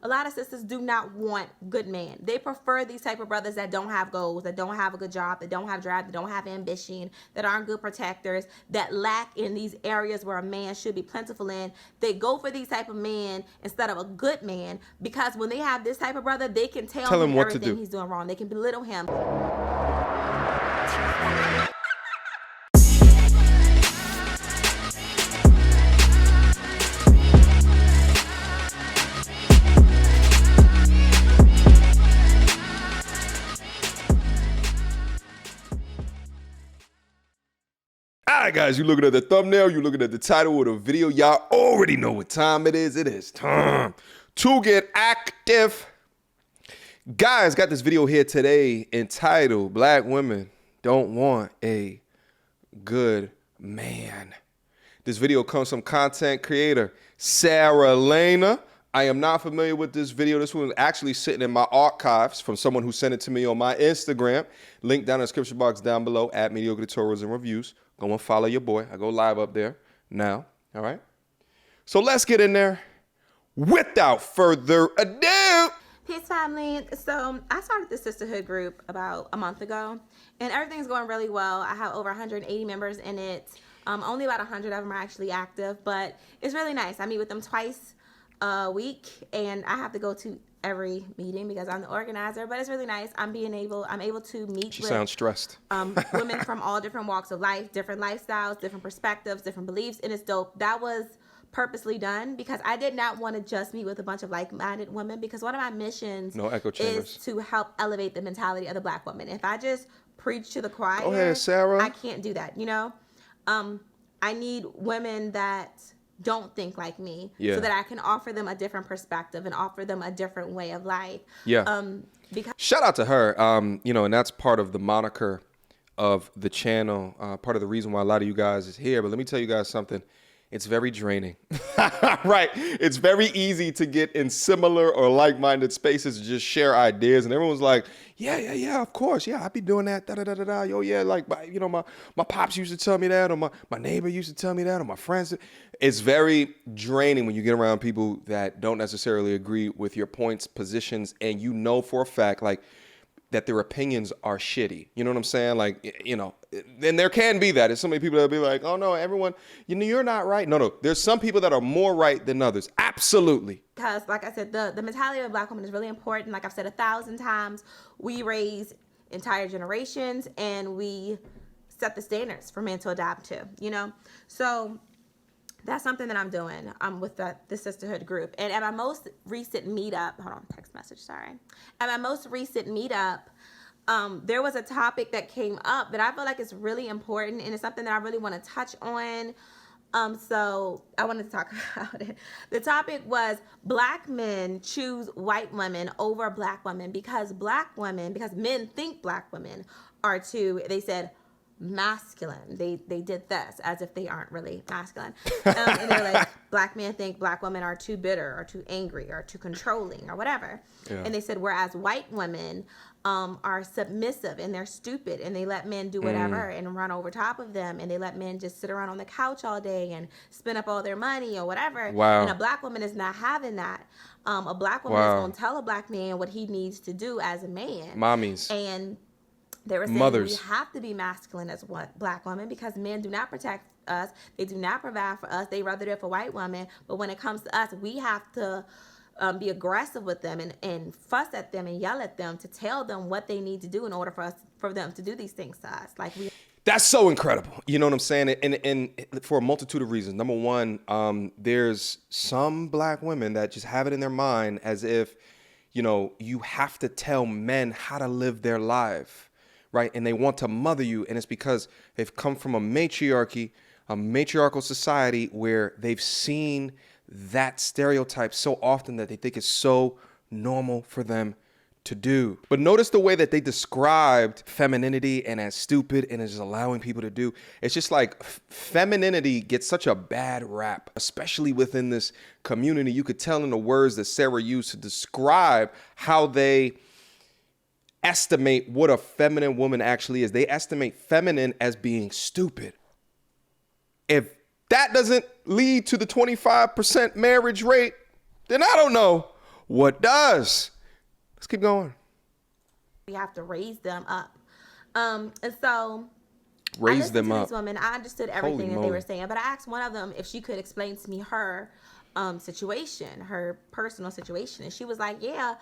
a lot of sisters do not want good men. They prefer these type of brothers that don't have goals, that don't have a good job, that don't have drive, that don't have ambition, that aren't good protectors, that lack in these areas where a man should be plentiful in. They go for these type of men instead of a good man, because when they have this type of brother, they can tell him everything he's doing wrong. They can belittle him. Alright guys, you looking at the thumbnail, you looking at the title of the video, y'all already know what time it is. It is time to get active. Guys, got this video here today entitled Black Women Don't Want a Good Man. This video comes from content creator Sarah Lena. I am not familiar with this video. This one was actually sitting in my archives from someone who sent it to me on my Instagram. Link down in the description box down below at Mediocre Tutorials and Reviews. Go and follow your boy. I go live up there now. All right. So let's get in there without further ado. Peace, family. So I started the sisterhood group about a month ago, and everything's going really well. I have over 180 members in it. Only about 100 of them are actually active, but it's really nice. I meet with them twice a week, and I have to go to every meeting because I'm the organizer, but it's really nice. I'm able to meet She sounds stressed. Women from all different walks of life, different lifestyles, different perspectives, different beliefs, and it's dope. That was purposely done because I did not want to just meet with a bunch of like-minded women, because one of my missions is to help elevate the mentality of the Black woman. If I just preach to the choir, go ahead, Sarah. I can't do that, you know? I need women that don't think like me, so that I can offer them a different perspective and offer them a different way of life. Because shout out to her. You know, and that's part of the moniker of the channel, part of the reason why a lot of you guys is here. But let me tell you guys something. It's very draining, right? It's very easy to get in similar or like-minded spaces to just share ideas. And everyone's like, yeah, of course. Yeah, I be doing that, da-da-da-da-da. Yo, yeah, like, you know, my pops used to tell me that, or my neighbor used to tell me that, or my friends. It's very draining when you get around people that don't necessarily agree with your points, positions, and you know for a fact, like, that their opinions are shitty. You know what I'm saying? Like, you know, and there can be that. There's so many people that'll be like, oh no, everyone, you know, you're not right. No. There's some people that are more right than others. Absolutely. Because like I said, the mentality of a Black woman is really important. Like I've said 1,000 times, we raise entire generations and we set the standards for men to adapt to, you know? So that's something that I'm doing with the sisterhood group. And at my most recent meetup, hold on, text message, sorry. At my most recent meetup, there was a topic that came up that I feel like is really important, and it's something that I really want to touch on. So I wanted to talk about it. The topic was Black men choose white women over Black women because men think Black women are too, they said, masculine. They did this as if they aren't really masculine. And they're like, Black men think Black women are too bitter or too angry or too controlling or whatever. Yeah. And they said, whereas white women are submissive and they're stupid and they let men do whatever and run over top of them, and they let men just sit around on the couch all day and spend up all their money or whatever. Wow. And a Black woman is not having that. A Black woman is going to tell a Black man what he needs to do as a man. Mommies. And they were saying we have to be masculine as Black women because men do not protect us. They do not provide for us. They rather do it for white women. But when it comes to us, we have to be aggressive with them and fuss at them and yell at them to tell them what they need to do in order for them to do these things to us. That's so incredible. You know what I'm saying? And for a multitude of reasons. Number one, there's some Black women that just have it in their mind as if, you know, you have to tell men how to live their life. Right, and they want to mother you, and it's because they've come from a matriarchal society where they've seen that stereotype so often that they think it's so normal for them to do. But notice the way that they described femininity and as stupid and as just allowing people to do. It's just like femininity gets such a bad rap, especially within this community. You could tell in the words that Sarah used to describe how they estimate what a feminine woman actually is. They estimate feminine as being stupid. If that doesn't lead to the 25% marriage rate, then I don't know what does. Let's keep going. We have to raise them up. And so Raise I listened them to up. these women. I understood everything that they were saying, but I asked one of them if she could explain to me her situation, her personal situation. And she was like, yeah,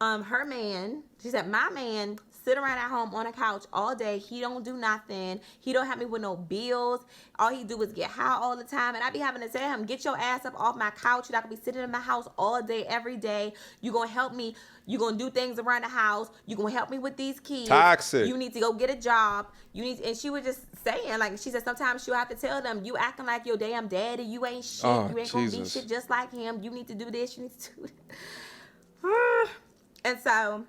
her man, she said, my man sit around at home on a couch all day. He don't do nothing. He don't help me with no bills. All he do is get high all the time. And I be having to tell him, get your ass up off my couch. You're not gonna be sitting in my house all day, every day. You gonna help me. You gonna do things around the house. You gonna help me with these kids. Toxic. You need to go get a job. You need to, and she was just saying, like, she said, sometimes she'll have to tell them, you acting like your damn daddy. You ain't shit. You ain't gonna be shit just like him. You need to do this. You need to do that. And so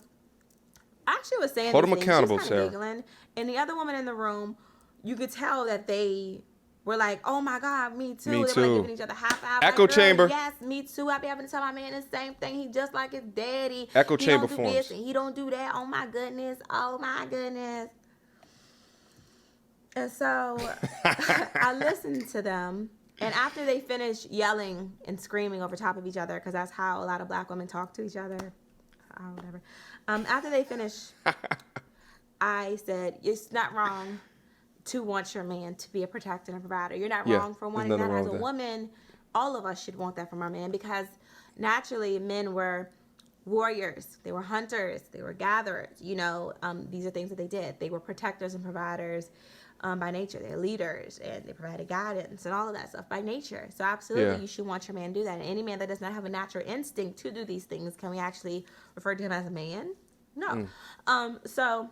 I actually was saying, hold them accountable, Sarah. giggling, and the other woman in the room, you could tell that they were like, oh my God, me too. Me They too. were like giving each other high five. Echo like, chamber. Yes, me too. I be having to tell my man the same thing. He just like his daddy. Echo he chamber don't do forms. this and he don't do that. Oh my goodness. Oh my goodness. And so I listened to them. And after they finished yelling and screaming over top of each other, because that's how a lot of black women talk to each other. Oh, whatever. After they finished, I said, it's not wrong to want your man to be a protector and provider. You're not wrong for wanting that. As a woman, all of us should want that from our man, because naturally men were warriors. They were hunters. They were gatherers. You know, these are things that they did. They were protectors and providers by nature. They're leaders, and they provided guidance and all of that stuff by nature. So absolutely, you should want your man to do that. And any man that does not have a natural instinct to do these things, can we actually refer to him as a man? No. So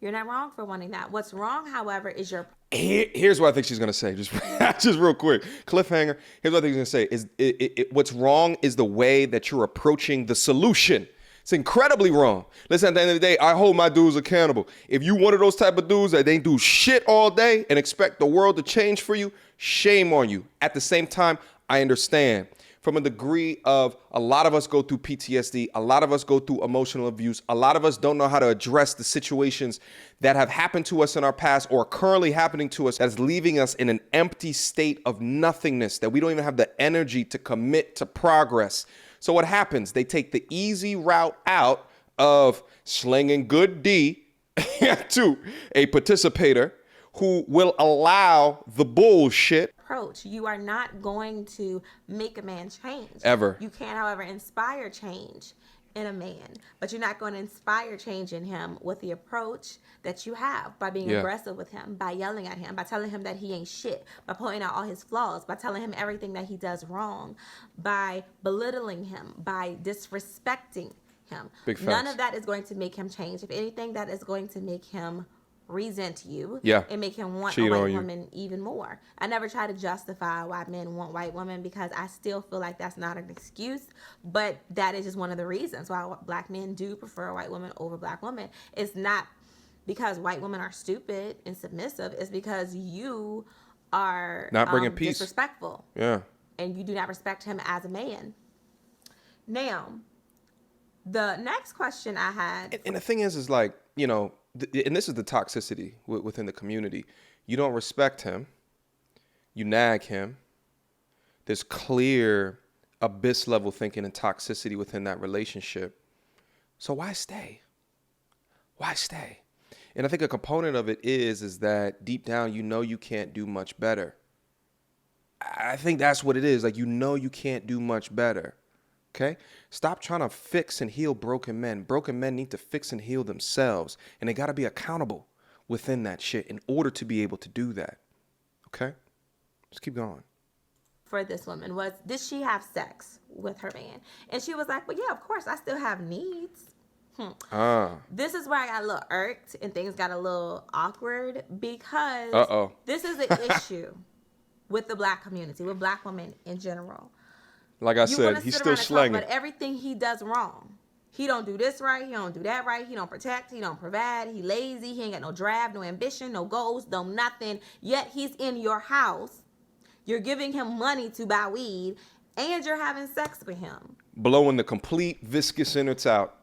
you're not wrong for wanting that. What's wrong, however, is your... Here's what I think she's going to say. Just real quick. Cliffhanger. Here's what I think she's going to say. What's wrong is the way that you're approaching the solution. It's incredibly wrong. Listen, at the end of the day, I hold my dudes accountable. If you one of those type of dudes that ain't do shit all day and expect the world to change for you, shame on you. At the same time, I understand. From a degree of, a lot of us go through PTSD, a lot of us go through emotional abuse, a lot of us don't know how to address the situations that have happened to us in our past or are currently happening to us, that is leaving us in an empty state of nothingness, that we don't even have the energy to commit to progress. So what happens? They take the easy route out of slinging good D to a participator who will allow the bullshit. Approach. You are not going to make a man change. Ever. You can, however, inspire change in a man, but you're not going to inspire change in him with the approach that you have, by being aggressive with him, by yelling at him, by telling him that he ain't shit, by pointing out all his flaws, by telling him everything that he does wrong, by belittling him, by disrespecting him. Big facts. None of that is going to make him change. If anything, that is going to make him resent you and make him want a white woman even more. I never try to justify why men want white women, because I still feel like that's not an excuse, but that is just one of the reasons why black men do prefer white women over black women. It's not because white women are stupid and submissive. It's because you are not bringing peace, disrespectful, and you do not respect him as a man. Now, the next question I had, and the thing is like, you know, and this is the toxicity within the community. You don't respect him. You nag him. There's clear abyss level thinking and toxicity within that relationship. So why stay? Why stay? And I think a component of it is that deep down, you know, you can't do much better. I think that's what it is. Like, you know, you can't do much better. Okay? Stop trying to fix and heal broken men. Broken men need to fix and heal themselves. And they got to be accountable within that shit in order to be able to do that. Okay? Just keep going. For this woman was, did she have sex with her man? And she was like, well, yeah, of course, I still have needs. This is where I got a little irked and things got a little awkward, because this is an issue with the black community, with black women in general. Like I said, he's still slanging. But everything he does wrong. He don't do this right. He don't do that right. He don't protect. He don't provide. He lazy. He ain't got no drive, no ambition, no goals, no nothing. Yet he's in your house. You're giving him money to buy weed, and you're having sex with him. Blowing the complete viscous innards out.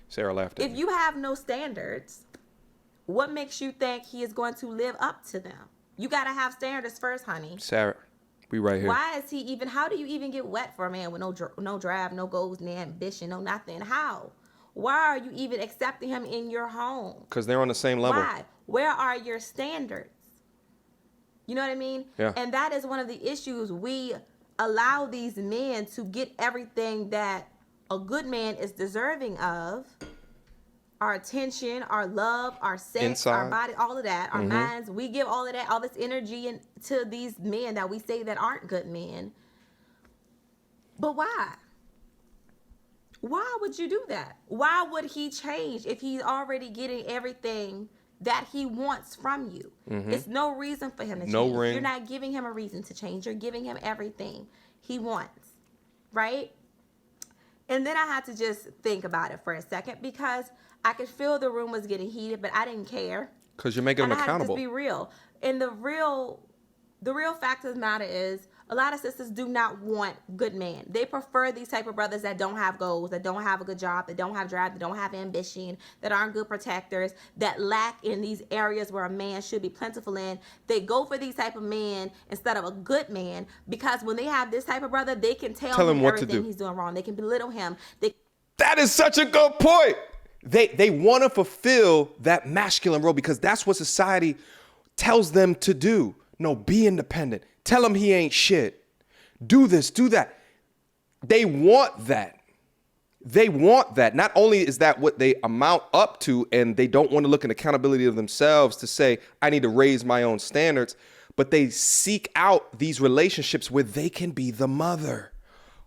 Sarah laughed at me. If you have no standards, what makes you think he is going to live up to them? You got to have standards first, honey. Sarah, We right here. Why is he even? How do you even get wet for a man with no drive, no goals, no ambition, no nothing? How? Why are you even accepting him in your home? Because they're on the same level. Why? Where are your standards? You know what I mean? Yeah. And that is one of the issues. We allow these men to get everything that a good man is deserving of. Our attention, our love, our sex, Inside. our body, all of that, our minds. We give all of that, all this energy to these men that we say that aren't good men. But why? Why would you do that? Why would he change if he's already getting everything that he wants from you? It's no reason for him to change. No ring. You're not giving him a reason to change. You're giving him everything he wants, right? And then I had to just think about it for a second because I could feel the room was getting heated, but I didn't care. Because you're making them And I had to accountable. just be real. And the real fact of the matter is, a lot of sisters do not want good men. They prefer these type of brothers that don't have goals, that don't have a good job, that don't have drive, that don't have ambition, that aren't good protectors, that lack in these areas where a man should be plentiful in. They go for these type of men instead of a good man because when they have this type of brother, they can tell him what to everything do. he's doing wrong. They can belittle him. That is such a good point. They want to fulfill that masculine role because that's what society tells them to do. No, be independent. Tell him he ain't shit. Do this, do that. They want that. They want that. Not only is that what they amount up to, and they don't want to look at accountability of themselves to say, I need to raise my own standards, but they seek out these relationships where they can be the mother.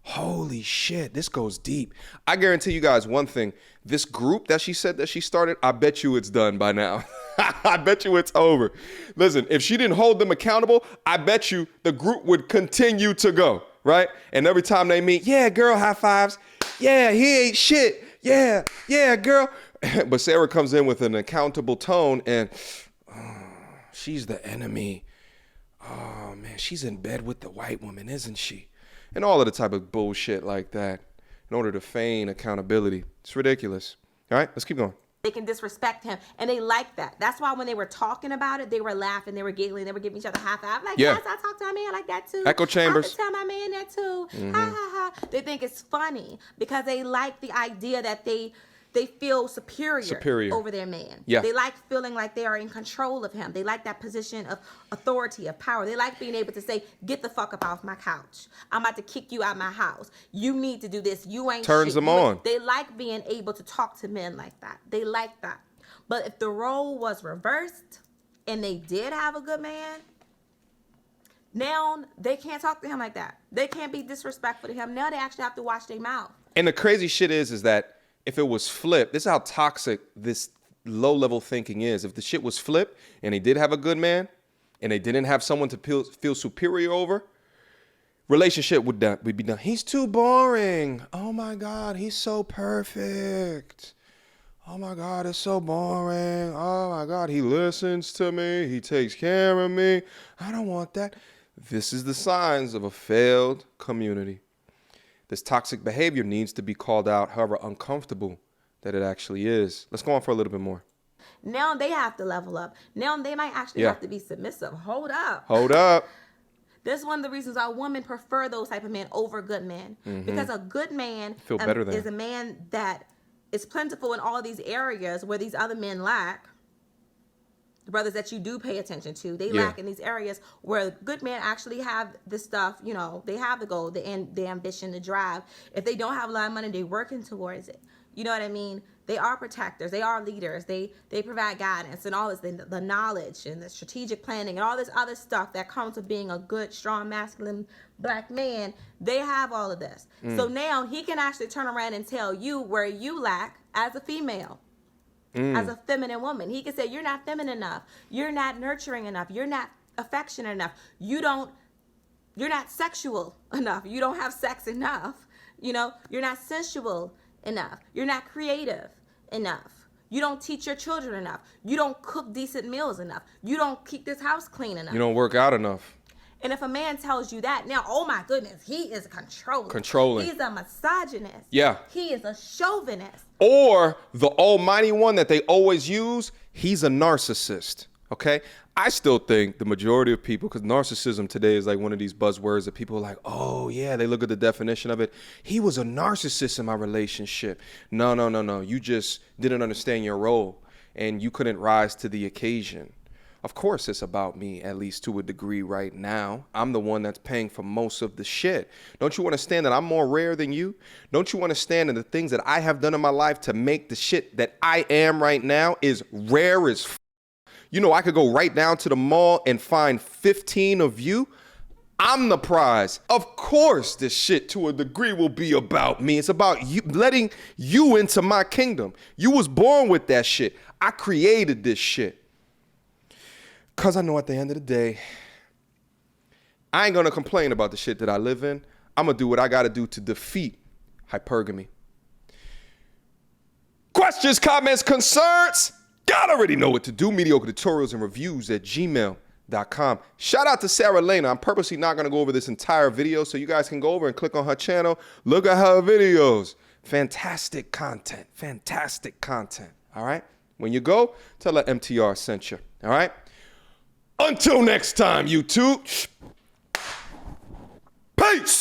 Holy shit, this goes deep. I guarantee you guys one thing. This group that she said that she started, I bet you it's done by now. I bet you it's over. Listen, if she didn't hold them accountable, I bet you the group would continue to go, right? And every time they meet, yeah, girl, high fives. Yeah, he ain't shit. Yeah, yeah, girl. But Sarah comes in with an accountable tone and she's the enemy. Oh, man, she's in bed with the white woman, isn't she? And all of the type of bullshit like that in order to feign accountability. It's ridiculous. All right, let's keep going. They can disrespect him, and they like that. That's why when they were talking about it, they were laughing, they were giggling, they were giving each other high five. Like, Yeah. yes, I talk to my man like that too. Echo chambers. I can tell my man that too. Ha ha ha. They think it's funny because they like the idea that they feel superior over their man. Yeah. They like feeling like they are in control of him. They like that position of authority, of power. They like being able to say, get the fuck up off my couch. I'm about to kick you out my house. You need to do this. You ain't Turns shit. them on. They like being able to talk to men like that. They like that. But if the role was reversed and they did have a good man, now they can't talk to him like that. They can't be disrespectful to him. Now they actually have to watch their mouth. And the crazy shit is that if it was flipped, this is how toxic this low-level thinking is. If the shit was flipped and they did have a good man and they didn't have someone to feel superior over, relationship would be done. He's too boring. Oh, my God, he's so perfect. Oh, my God, it's so boring. Oh, my God, he listens to me. He takes care of me. I don't want that. This is the signs of a failed community. This toxic behavior needs to be called out, however uncomfortable that it actually is. Let's go on for a little bit more. Now they have to level up. Now they might actually have to be submissive. Hold up. Hold up. This is one of the reasons why women prefer those type of men over good men. Because a good man is a man that is plentiful in all these areas where these other men lack. The brothers that you do pay attention to, they lack in these areas where good men actually have this stuff. You know, they have the goal, the ambition, the drive. If they don't have a lot of money, they're working towards it. You know what I mean? They are protectors. They are leaders. They provide guidance and all this, the knowledge and the strategic planning and all this other stuff that comes with being a good, strong, masculine black man. They have all of this. So now he can actually turn around and tell you where you lack as a female. As a feminine woman, he can say, you're not feminine enough. You're not nurturing enough. You're not affectionate enough. You're not sexual enough. You don't have sex enough. You know, you're not sensual enough. You're not creative enough. You don't teach your children enough. You don't cook decent meals enough. You don't keep this house clean enough. You don't work out enough. And if a man tells you that, now, oh my goodness, he is controlling. Controlling. He's a misogynist. Yeah. He is a chauvinist. Or the almighty one that they always use, he's a narcissist. Okay, I still think the majority of people, because narcissism today is like one of these buzzwords that people are like, oh yeah, they look at the definition of it. He was a narcissist in my relationship. No, no, no, no. You just didn't understand your role and you couldn't rise to the occasion. Of course, it's about me, at least to a degree right now. I'm the one that's paying for most of the shit. Don't you understand that I'm more rare than you? Don't you understand that the things that I have done in my life to make the shit that I am right now is rare as f? You know, I could go right down to the mall and find 15 of you. I'm the prize. Of course, this shit to a degree will be about me. It's about you, letting you into my kingdom. You was born with that shit. I created this shit. Because I know at the end of the day, I ain't going to complain about the shit that I live in. I'm going to do what I got to do to defeat hypergamy. Questions, comments, concerns? God already know what to do. Mediocre tutorials and reviews at gmail.com. Shout out to Sarah Lena. I'm purposely not going to go over this entire video, so you guys can go over and click on her channel. Look at her videos. Fantastic content. Fantastic content. All right? When you go, tell her MTR sent you. All right? Until next time, YouTube. Peace.